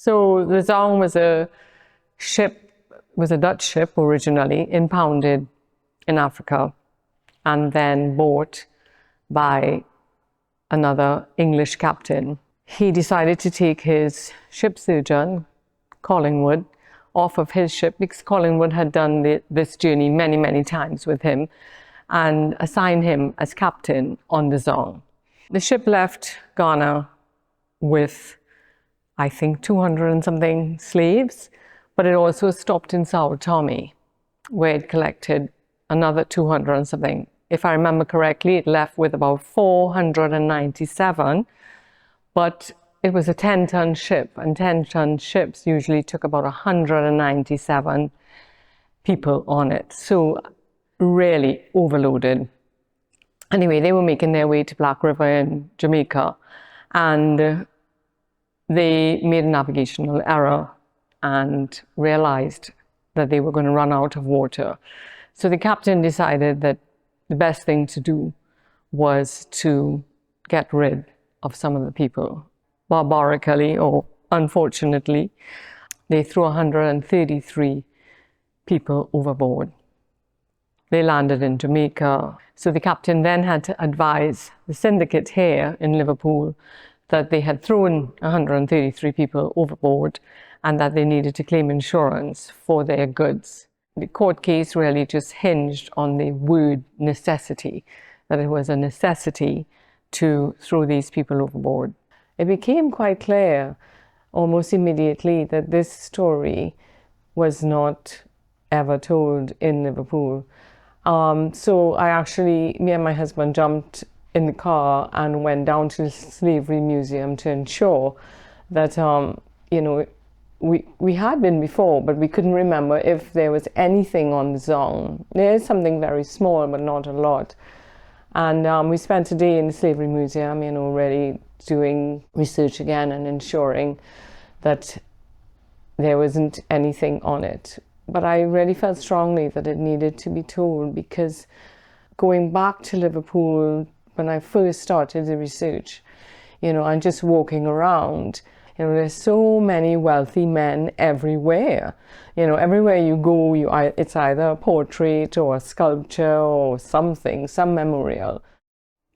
So the Zong was a Dutch ship originally, impounded in Africa and then bought by another English captain. He decided to take his ship surgeon, Collingwood, off of his ship because Collingwood had done this journey many, many times with him, and assigned him as captain on the Zong. The ship left Ghana with, I think, 200 and something slaves, but it also stopped in Sao Tome, where it collected another 200 and something. If I remember correctly, it left with about 497, but it was a 10-ton ship, and 10-ton ships usually took about 197 people on it. So really overloaded. Anyway, they were making their way to Black River in Jamaica, and they made a navigational error and realized that they were going to run out of water. So the captain decided that the best thing to do was to get rid of some of the people. Barbarically, or unfortunately, they threw 133 people overboard. They landed in Jamaica. So the captain then had to advise the syndicate here in Liverpool that they had thrown 133 people overboard and that they needed to claim insurance for their goods. The court case really just hinged on the word necessity, that it was a necessity to throw these people overboard. It became quite clear almost immediately that this story was not ever told in Liverpool. So me and my husband jumped in the car and went down to the Slavery Museum to ensure that, we had been before, but we couldn't remember if there was anything on the Zong. There is something very small, but not a lot. And we spent a day in the Slavery Museum, really doing research again and ensuring that there wasn't anything on it. But I really felt strongly that it needed to be told, because going back to Liverpool, when I first started the research, and just walking around, there's so many wealthy men everywhere. Everywhere you go, it's either a portrait or a sculpture or something, some memorial.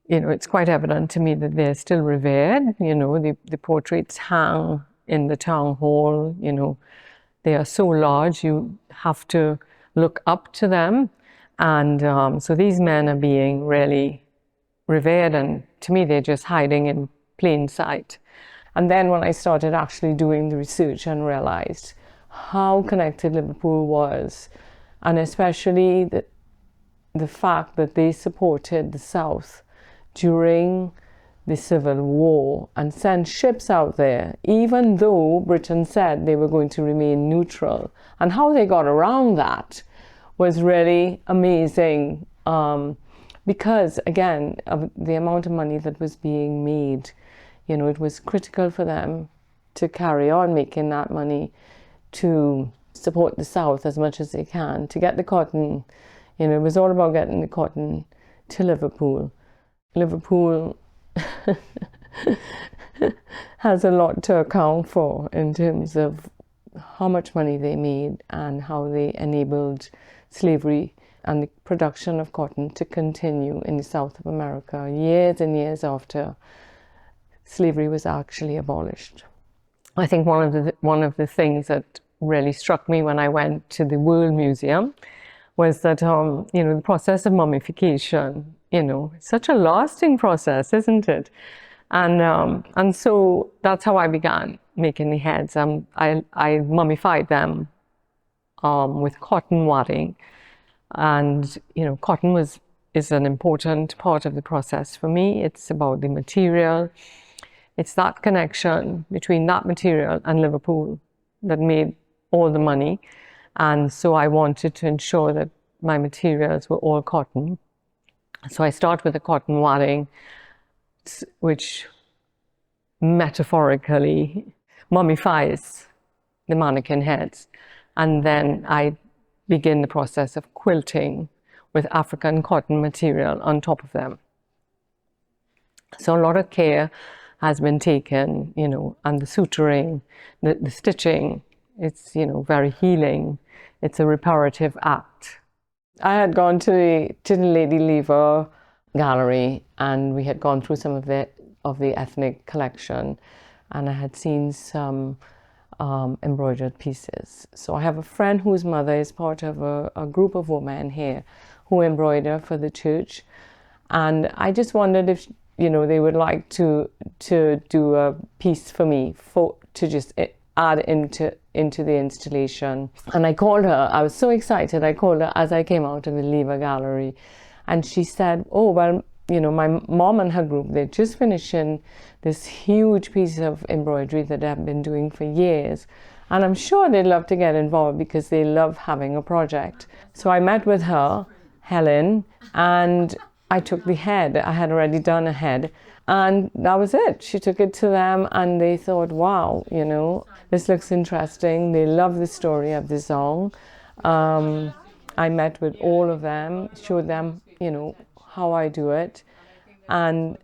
It's quite evident to me that they're still revered. The portraits hang in the town hall. They are so large, you have to look up to them. And so these men are being really revered, and to me, they're just hiding in plain sight. And then when I started actually doing the research and realized how connected Liverpool was, and especially the fact that they supported the South during the Civil War and sent ships out there, even though Britain said they were going to remain neutral. And how they got around that was really amazing, because, again, of the amount of money that was being made. It was critical for them to carry on making that money to support the South as much as they can, to get the cotton. It was all about getting the cotton to Liverpool. Liverpool has a lot to account for in terms of how much money they made and how they enabled slavery and the production of cotton to continue in the South of America years and years after slavery was actually abolished. I think one of the things that really struck me when I went to the World Museum was that the process of mummification, it's such a lasting process, isn't it? And so that's how I began making the heads. I mummified them with cotton wadding, and cotton is an important part of the process for me. It's about the material. It's that connection between that material and Liverpool that made all the money. And so I wanted to ensure that my materials were all cotton. So I start with the cotton wadding, which metaphorically mummifies the mannequin heads. And then I begin the process of quilting with African cotton material on top of them. So a lot of care has been taken, and the suturing, the stitching, it's, very healing. It's a reparative act. I had gone to the Lady Lever gallery, and we had gone through some of the ethnic collection, and I had seen some embroidered pieces. So I have a friend whose mother is part of a group of women here who embroider for the church, and I just wondered if they would like to do a piece for me to just add into the installation. And I called her. I was so excited. I called her as I came out of the Lever Gallery, and she said, "Oh, well, my mom and her group, they're just finishing this huge piece of embroidery that they've been doing for years, and I'm sure they'd love to get involved because they love having a project." So I met with her, Helen, and I took the head. I had already done a head, and that was it. She took it to them, and they thought, wow, this looks interesting. They love the story of the Zong. I met with all of them, showed them, how I do it, and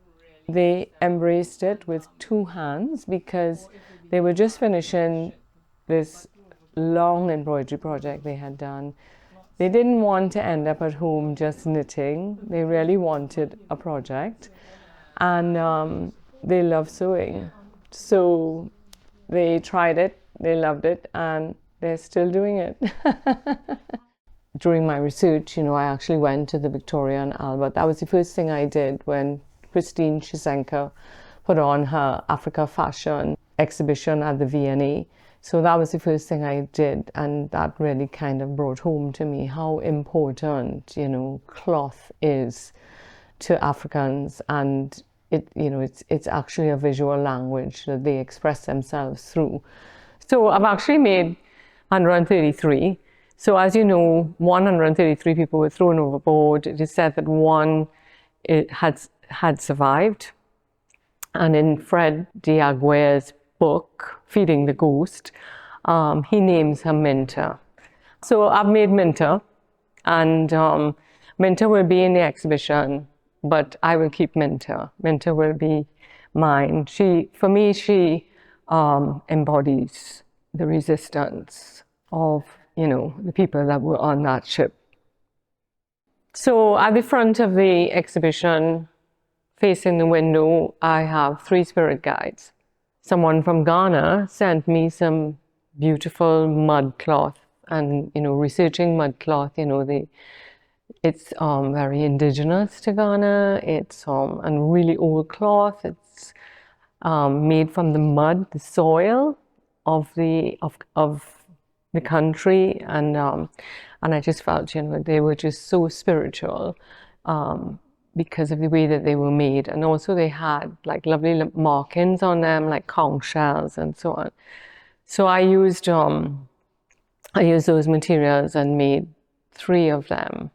they embraced it with two hands because they were just finishing this long embroidery project they had done. They didn't want to end up at home just knitting. They really wanted a project, and they love sewing. So they tried it, they loved it, and they're still doing it. During my research, I actually went to the Victoria and Albert. That was the first thing I did when Christine Shizenka put on her Africa fashion exhibition at the V&A. So that was the first thing I did, and that really kind of brought home to me how important, cloth is to Africans, and it's actually a visual language that they express themselves through. So I've actually made 133. So as you know, 133 people were thrown overboard. It is said that one had survived. And in Fred Diaguer's book, Feeding the Ghost, he names her Minta. So I've made Minta, and Minta will be in the exhibition, but I will keep Minta. Minta will be mine. For me, she embodies the resistance of the people that were on that ship. So at the front of the exhibition, facing the window, I have 3 spirit guides. Someone from Ghana sent me some beautiful mud cloth, and researching mud cloth, it's very indigenous to Ghana. It's a really old cloth. It's made from the mud, the soil of the country, and I just felt they were just so spiritual because of the way that they were made, and also they had like lovely markings on them, like conch shells and so on. So I used those materials and made 3 of them,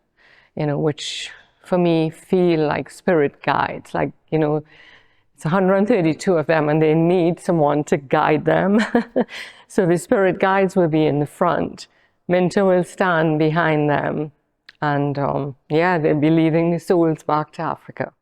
which for me feel like spirit guides. Like it's 132 of them, and they need someone to guide them. So the spirit guides will be in the front. Minta will stand behind them, and they'll be leading the souls back to Africa.